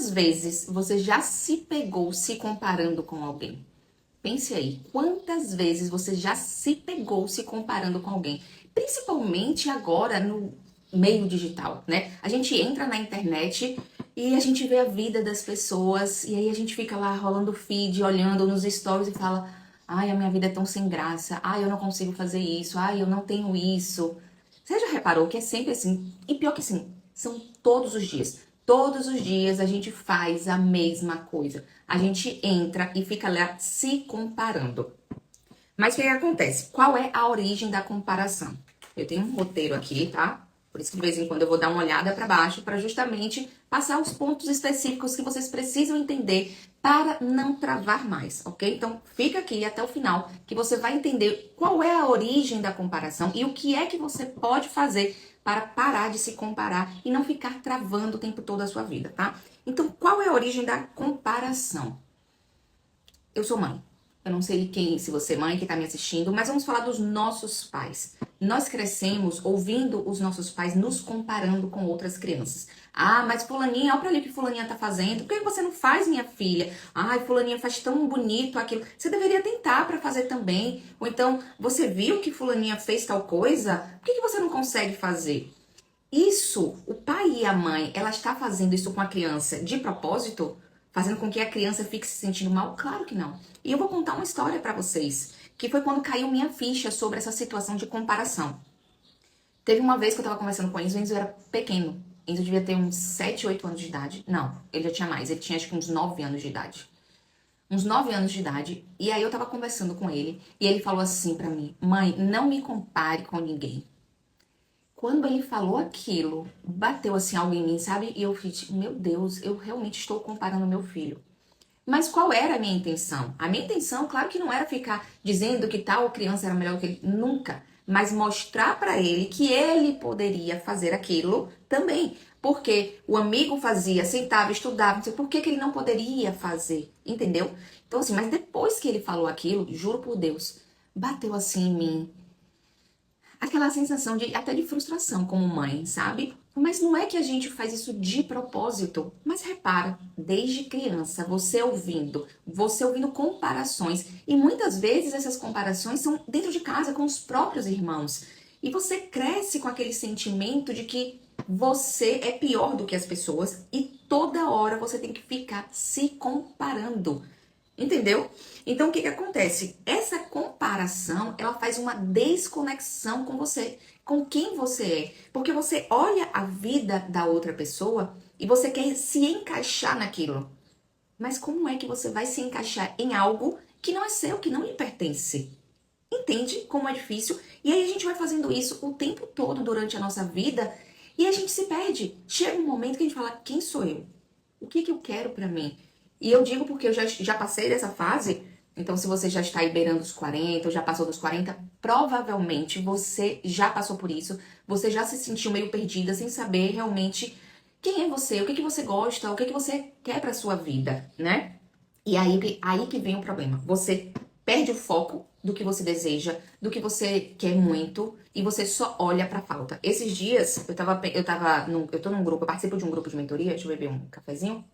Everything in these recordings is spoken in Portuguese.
Quantas vezes você já se pegou se comparando com alguém? Pense aí, quantas vezes você já se pegou se comparando com alguém? Principalmente agora no meio digital, né? A gente entra na internet e a gente vê a vida das pessoas e aí a gente fica lá rolando o feed, olhando nos stories e fala: ai, a minha vida é tão sem graça, ai, eu não consigo fazer isso, ai, eu não tenho isso. Você já reparou que é sempre assim? E pior que sim, são todos os dias. Todos os dias a gente faz a mesma coisa. A gente entra e fica lá se comparando. Mas o que acontece? Qual é a origem da comparação? Eu tenho um roteiro aqui, tá? Por isso que de vez em quando eu vou dar uma olhada para baixo para justamente passar os pontos específicos que vocês precisam entender para não travar mais, ok? Então fica aqui até o final que você vai entender qual é a origem da comparação e o que é que você pode fazer para parar de se comparar e não ficar travando o tempo todo a sua vida, tá? Então, qual é a origem da comparação? Eu sou mãe. Eu não sei quem, se você é mãe que está me assistindo, mas vamos falar dos nossos pais. Nós crescemos ouvindo os nossos pais nos comparando com outras crianças. Ah, mas fulaninha, olha pra ali o que fulaninha tá fazendo. Por que você não faz, minha filha? Ai, fulaninha faz tão bonito aquilo. Você deveria tentar para fazer também. Ou então, você viu que fulaninha fez tal coisa? Por que você não consegue fazer? Isso, o pai e a mãe, ela está fazendo isso com a criança de propósito? Fazendo com que a criança fique se sentindo mal? Claro que não. E eu vou contar uma história pra vocês, que foi quando caiu minha ficha sobre essa situação de comparação. Teve uma vez que eu tava conversando com o Enzo era pequeno. Enzo devia ter uns 7, 8 anos de idade. Não, ele já tinha mais, ele tinha acho que uns 9 anos de idade. Uns 9 anos de idade. E aí eu tava conversando com ele, e ele falou assim pra mim: mãe, não me compare com ninguém. Quando ele falou aquilo, bateu assim algo em mim, sabe? E eu fiz, meu Deus, eu realmente estou comparando meu filho. Mas qual era a minha intenção? A minha intenção, claro que não era ficar dizendo que tal criança era melhor que ele, nunca. Mas mostrar pra ele que ele poderia fazer aquilo também. Porque o amigo fazia, sentava, estudava, não sei por que ele não poderia fazer, entendeu? Então assim, mas depois que ele falou aquilo, juro por Deus, bateu assim em mim aquela sensação de até de frustração como mãe, sabe? Mas não é que a gente faz isso de propósito. Mas repara, desde criança, você ouvindo comparações, e muitas vezes essas comparações são dentro de casa com os próprios irmãos. E você cresce com aquele sentimento de que você é pior do que as pessoas e toda hora você tem que ficar se comparando. Entendeu? Então, o que que acontece? Essa comparação, ela faz uma desconexão com você, com quem você é. Porque você olha a vida da outra pessoa e você quer se encaixar naquilo. Mas como é que você vai se encaixar em algo que não é seu, que não lhe pertence? Entende como é difícil? E aí a gente vai fazendo isso o tempo todo durante a nossa vida e a gente se perde. Chega um momento que a gente fala: quem sou eu? O que que eu quero pra mim? E eu digo porque eu já passei dessa fase. Então, se você já está aí beirando os 40, ou já passou dos 40, provavelmente você já passou por isso. Você já se sentiu meio perdida, sem saber realmente quem é você, o que que você gosta, o que que você quer pra sua vida, né? E aí que vem o problema. Você perde o foco do que você deseja, do que você quer muito, e você só olha pra falta. Esses dias, eu tô num grupo, eu participo de um grupo de mentoria, deixa eu beber um cafezinho.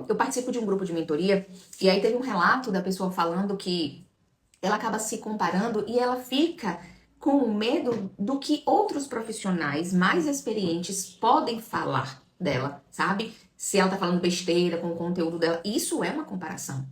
Eu participo de um grupo de mentoria e aí teve um relato da pessoa falando que ela acaba se comparando e ela fica com o medo do que outros profissionais mais experientes podem falar dela, sabe? Se ela tá falando besteira com o conteúdo dela, isso é uma comparação.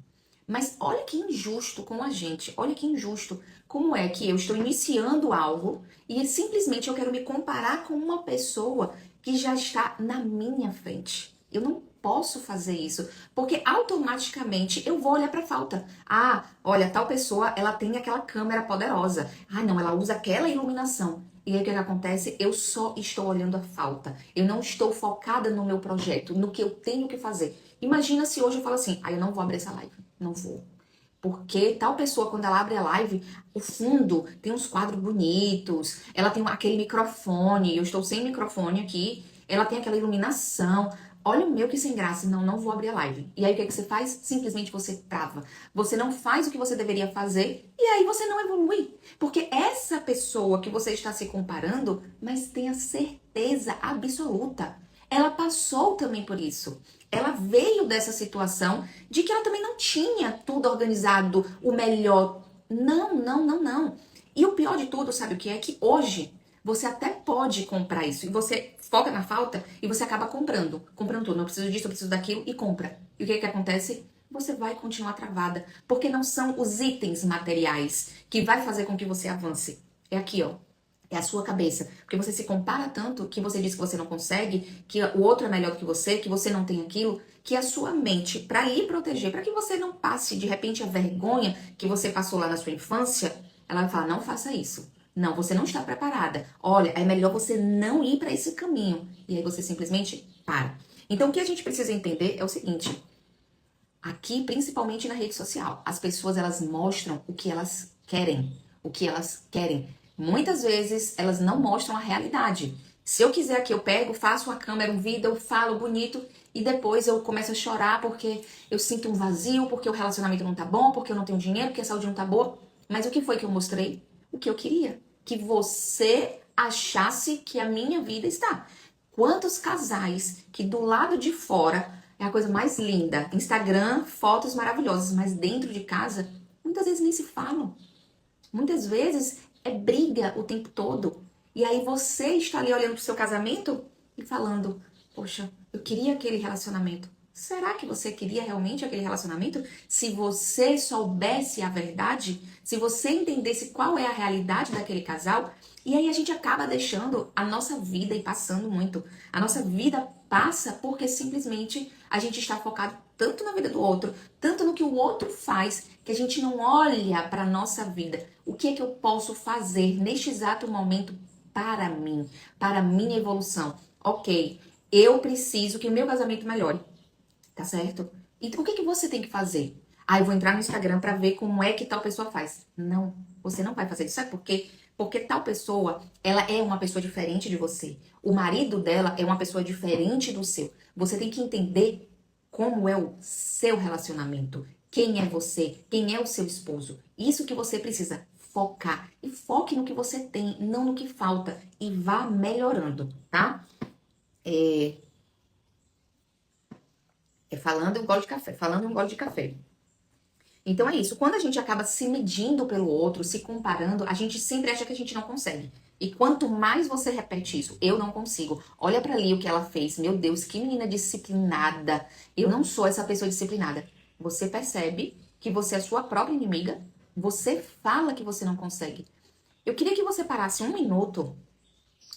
Mas olha que injusto com a gente, olha que injusto. Como é que eu estou iniciando algo e simplesmente eu quero me comparar com uma pessoa que já está na minha frente? Eu não posso fazer isso, porque automaticamente eu vou olhar para falta. Ah, olha, tal pessoa, ela tem aquela câmera poderosa. Ah, não, ela usa aquela iluminação. E aí o que acontece? Eu só estou olhando a falta. Eu não estou focada no meu projeto, no que eu tenho que fazer. Imagina se hoje eu falo assim: ah, eu não vou abrir essa live. Não vou. Porque tal pessoa, quando ela abre a live, o fundo tem uns quadros bonitos, ela tem aquele microfone, eu estou sem microfone aqui, ela tem aquela iluminação. Olha o meu que sem graça, não, não vou abrir a live. E aí o que é que você faz? Simplesmente você trava. Você não faz o que você deveria fazer e aí você não evolui. Porque essa pessoa que você está se comparando, mas tenha certeza absoluta, ela passou também por isso. Ela veio dessa situação de que ela também não tinha tudo organizado, o melhor. Não, não, não, não. E o pior de tudo, sabe o que é? Que hoje você até pode comprar isso. E você foca na falta e você acaba comprando. Comprando tudo. Não preciso disso, eu preciso daquilo e compra. E o que que acontece? Você vai continuar travada. Porque não são os itens materiais que vai fazer com que você avance. É aqui, ó. É a sua cabeça. Porque você se compara tanto que você diz que você não consegue, que o outro é melhor do que você não tem aquilo, que a sua mente, para lhe proteger, para que você não passe de repente a vergonha que você passou lá na sua infância, ela vai falar: não faça isso. Não, você não está preparada. Olha, é melhor você não ir para esse caminho. E aí você simplesmente para. Então o que a gente precisa entender é o seguinte: aqui, principalmente na rede social, as pessoas elas mostram o que elas querem, o que elas querem. Muitas vezes elas não mostram a realidade. Se eu quiser aqui, eu pego, faço uma câmera, um vídeo, eu falo bonito e depois eu começo a chorar porque eu sinto um vazio, porque o relacionamento não tá bom, porque eu não tenho dinheiro, porque a saúde não tá boa. Mas o que foi que eu mostrei? O que eu queria. Que você achasse que a minha vida está. Quantos casais que do lado de fora é a coisa mais linda. Instagram, fotos maravilhosas, mas dentro de casa, muitas vezes nem se falam. Muitas vezes é briga o tempo todo. E aí você está ali olhando pro seu casamento e falando: poxa, eu queria aquele relacionamento. Será que você queria realmente aquele relacionamento? Se você soubesse a verdade, se você entendesse qual é a realidade daquele casal, e aí a gente acaba deixando a nossa vida e passando muito. A nossa vida passa porque simplesmente a gente está focado tanto na vida do outro, tanto no que o outro faz, que a gente não olha para a nossa vida. O que é que eu posso fazer neste exato momento para a minha evolução? Ok, eu preciso que o meu casamento melhore, tá certo? Então o que que você tem que fazer? Ah, eu vou entrar no Instagram para ver como é que tal pessoa faz. Não, você não vai fazer isso. Sabe por quê? Porque tal pessoa, ela é uma pessoa diferente de você. O marido dela é uma pessoa diferente do seu. Você tem que entender como é o seu relacionamento. Quem é você? Quem é o seu esposo? Isso que você precisa focar. E foque no que você tem, não no que falta. E vá melhorando, tá? Falando um gole de café. Falando um gole de café. Então é isso. Quando a gente acaba se medindo pelo outro, se comparando, a gente sempre acha que a gente não consegue. E quanto mais você repete isso, eu não consigo. Olha pra ali o que ela fez. Meu Deus, que menina disciplinada. Eu não sou essa pessoa disciplinada. Você percebe que você é sua própria inimiga. Você fala que você não consegue. Eu queria que você parasse um minuto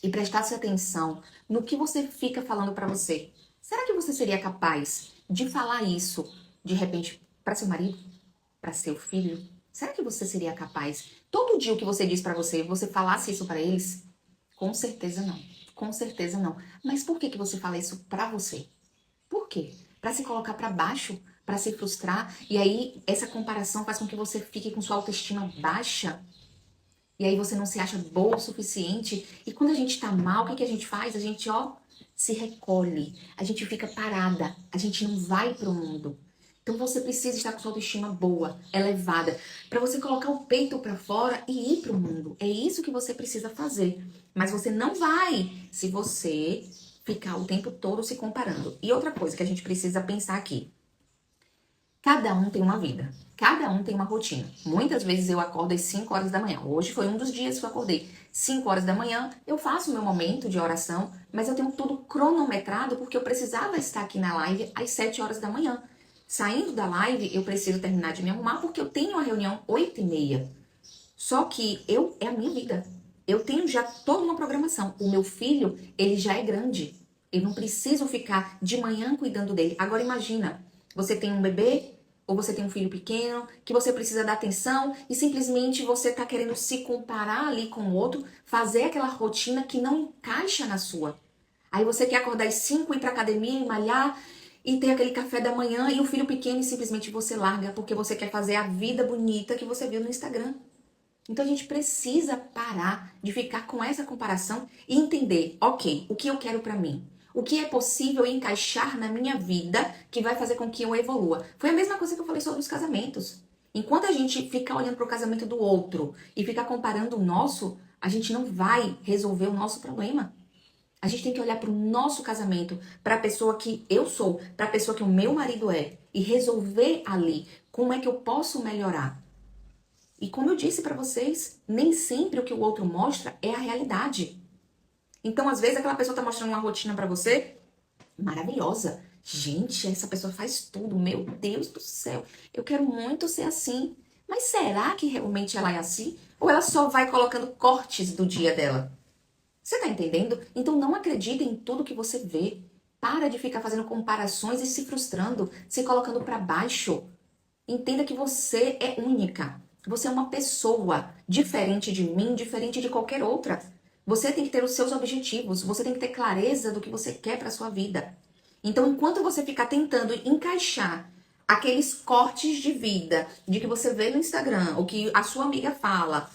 e prestasse atenção no que você fica falando pra você. Será que você seria capaz de falar isso de repente pra seu marido? Para seu filho? Será que você seria capaz? Todo dia o que você diz para você, você falasse isso para eles? Com certeza não. Com certeza não. Mas por que que você fala isso para você? Por quê? Para se colocar para baixo, para se frustrar, e aí essa comparação faz com que você fique com sua autoestima baixa. E aí você não se acha boa o suficiente. E quando a gente tá mal, o que que a gente faz? A gente, ó, se recolhe. A gente fica parada. A gente não vai pro mundo. Então você precisa estar com sua autoestima boa, elevada, para você colocar o peito para fora e ir pro mundo. É isso que você precisa fazer. Mas você não vai se você ficar o tempo todo se comparando. E outra coisa que a gente precisa pensar aqui. Cada um tem uma vida. Cada um tem uma rotina. Muitas vezes eu acordo às 5 horas da manhã. Hoje foi um dos dias que eu acordei 5 horas da manhã. Eu faço o meu momento de oração, mas eu tenho tudo cronometrado porque eu precisava estar aqui na live às 7 horas da manhã. Saindo da live, eu preciso terminar de me arrumar porque eu tenho uma reunião 8h30. Só que é a minha vida. Eu tenho já toda uma programação. O meu filho, ele já é grande. Eu não preciso ficar de manhã cuidando dele. Agora imagina, você tem um bebê ou você tem um filho pequeno que você precisa dar atenção e simplesmente você tá querendo se comparar ali com o outro, fazer aquela rotina que não encaixa na sua. Aí você quer acordar às 5, ir pra academia e malhar e ter aquele café da manhã e o filho pequeno e simplesmente você larga porque você quer fazer a vida bonita que você viu no Instagram. Então a gente precisa parar de ficar com essa comparação e entender, ok, o que eu quero pra mim? O que é possível encaixar na minha vida que vai fazer com que eu evolua? Foi a mesma coisa que eu falei sobre os casamentos. Enquanto a gente fica olhando pro casamento do outro e ficar comparando o nosso, a gente não vai resolver o nosso problema. A gente tem que olhar para o nosso casamento, para a pessoa que eu sou, para a pessoa que o meu marido é e resolver ali como é que eu posso melhorar. E como eu disse para vocês, nem sempre o que o outro mostra é a realidade. Então, às vezes, aquela pessoa tá mostrando uma rotina para você maravilhosa. Gente, essa pessoa faz tudo. Meu Deus do céu. Eu quero muito ser assim. Mas será que realmente ela é assim? Ou ela só vai colocando cortes do dia dela? Você tá entendendo? Então não acredita em tudo que você vê. Para de ficar fazendo comparações e se frustrando, se colocando para baixo. Entenda que você é única. Você é uma pessoa diferente de mim, diferente de qualquer outra. Você tem que ter os seus objetivos, você tem que ter clareza do que você quer para sua vida. Então, enquanto você ficar tentando encaixar aqueles cortes de vida de que você vê no Instagram, ou que a sua amiga fala,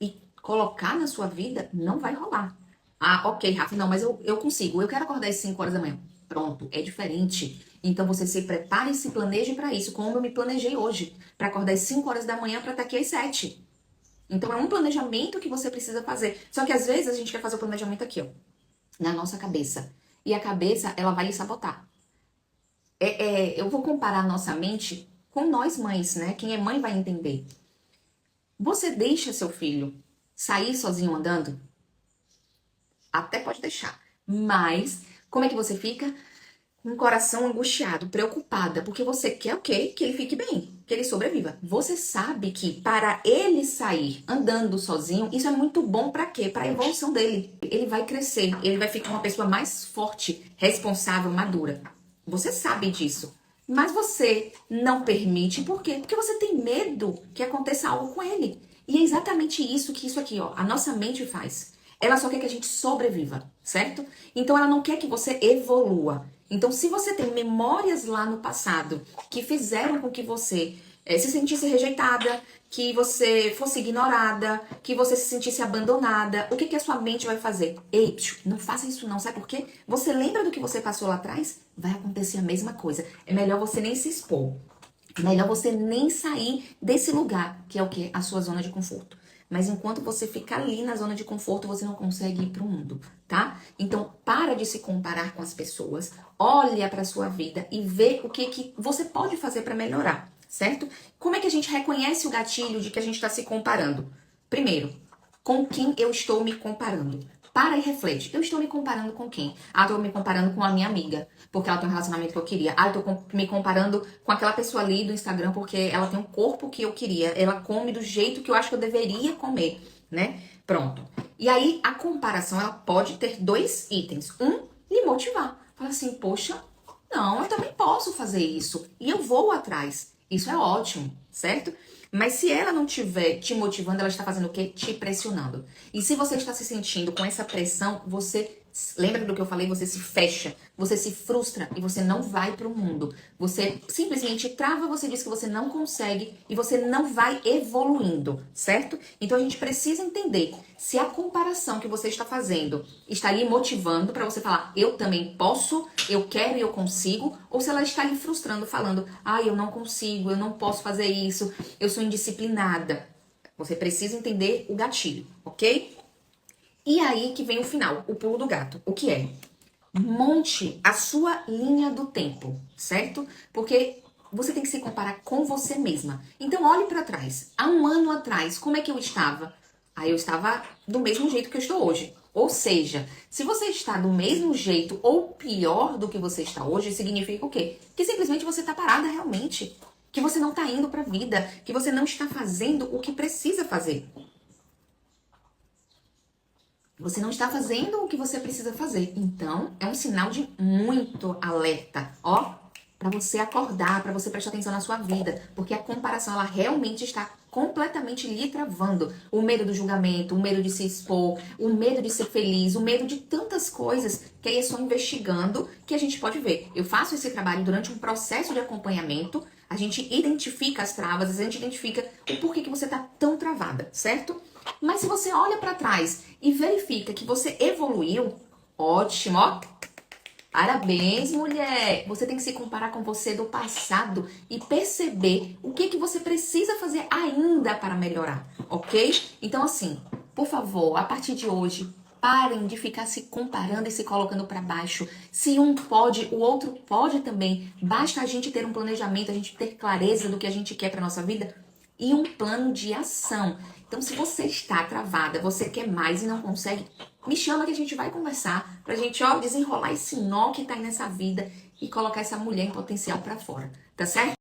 e colocar na sua vida, não vai rolar. Ah, ok, Rafa, não, mas eu consigo. Eu quero acordar às 5 horas da manhã. Pronto, é diferente. Então você se prepare e se planeje para isso, como eu me planejei hoje, para acordar às 5 horas da manhã para estar aqui às 7. Então é um planejamento que você precisa fazer. Só que às vezes a gente quer fazer o planejamento aqui, ó, na nossa cabeça. E a cabeça, ela vai lhe sabotar. Eu vou comparar a nossa mente com nós mães, né? Quem é mãe vai entender. Você deixa seu filho sair sozinho andando? Até pode deixar. Mas como é que você fica? Com o coração angustiado, preocupada, porque você quer o quê? Que ele fique bem, que ele sobreviva. Você sabe que para ele sair andando sozinho, isso é muito bom para quê? Para a evolução dele. Ele vai crescer, ele vai ficar uma pessoa mais forte, responsável, madura. Você sabe disso. Mas você não permite, por quê? Porque você tem medo que aconteça algo com ele. E é exatamente isso que isso aqui, ó, a nossa mente faz. Ela só quer que a gente sobreviva, certo? Então ela não quer que você evolua. Então, se você tem memórias lá no passado que fizeram com que você se sentisse rejeitada, que você fosse ignorada, que você se sentisse abandonada, o que que a sua mente vai fazer? Ei, não faça isso não, sabe por quê? Você lembra do que você passou lá atrás? Vai acontecer a mesma coisa. É melhor você nem se expor. É melhor você nem sair desse lugar, que é o quê? A sua zona de conforto. Mas enquanto você ficar ali na zona de conforto, você não consegue ir para o mundo, tá? Então, para de se comparar com as pessoas, olha para sua vida e vê o que que você pode fazer para melhorar, certo? Como é que a gente reconhece o gatilho de que a gente está se comparando? Primeiro, com quem eu estou me comparando? Para e reflete. Eu estou me comparando com quem? Ah, estou me comparando com a minha amiga, porque ela tem um relacionamento que eu queria. Ah, eu estou me comparando com aquela pessoa ali do Instagram, porque ela tem um corpo que eu queria. Ela come do jeito que eu acho que eu deveria comer, né? Pronto. E aí, a comparação, ela pode ter dois itens. Um, lhe motivar. Fala assim, poxa, não, eu também posso fazer isso. E eu vou atrás. Isso é ótimo, certo? Mas se ela não estiver te motivando, ela está fazendo o quê? Te pressionando. E se você está se sentindo com essa pressão, você lembra do que eu falei? Você se fecha, você se frustra e você não vai para o mundo. Você simplesmente trava, você diz que você não consegue e você não vai evoluindo, certo? Então a gente precisa entender se a comparação que você está fazendo está lhe motivando para você falar, eu também posso, eu quero e eu consigo, ou se ela está lhe frustrando, falando, eu não consigo, eu não posso fazer isso, eu sou indisciplinada. Você precisa entender o gatilho, ok? E aí que vem o final, o pulo do gato. O que é? Monte a sua linha do tempo, certo? Porque você tem que se comparar com você mesma. Então olhe para trás. Há um ano atrás, como é que eu estava? Aí eu estava do mesmo jeito que eu estou hoje. Ou seja, se você está do mesmo jeito ou pior do que você está hoje, significa o quê? Que simplesmente você está parada realmente. Que você não está indo para a vida. Que você não está fazendo o que precisa fazer. Você não está fazendo o que você precisa fazer. Então, é um sinal de muito alerta, ó, para você acordar, para você prestar atenção na sua vida, porque a comparação ela realmente está completamente lhe travando. O medo do julgamento, o medo de se expor, o medo de ser feliz, o medo de tantas coisas que aí é só investigando que a gente pode ver. Eu faço esse trabalho durante um processo de acompanhamento, a gente identifica as travas, a gente identifica o porquê que você está tão travada, certo? Mas se você olha para trás e verifica que você evoluiu, ótimo, ó. Parabéns, mulher! Você tem que se comparar com você do passado e perceber o que você precisa fazer ainda para melhorar, ok? Então, assim, por favor, a partir de hoje, Parem de ficar se comparando e se colocando para baixo. Se um pode, o outro pode também. Basta a gente ter um planejamento, a gente ter clareza do que a gente quer para nossa vida e um plano de ação. Então, se você está travada, você quer mais e não consegue, me chama que a gente vai conversar pra gente, desenrolar esse nó que tá aí nessa vida e colocar essa mulher em potencial para fora, tá certo?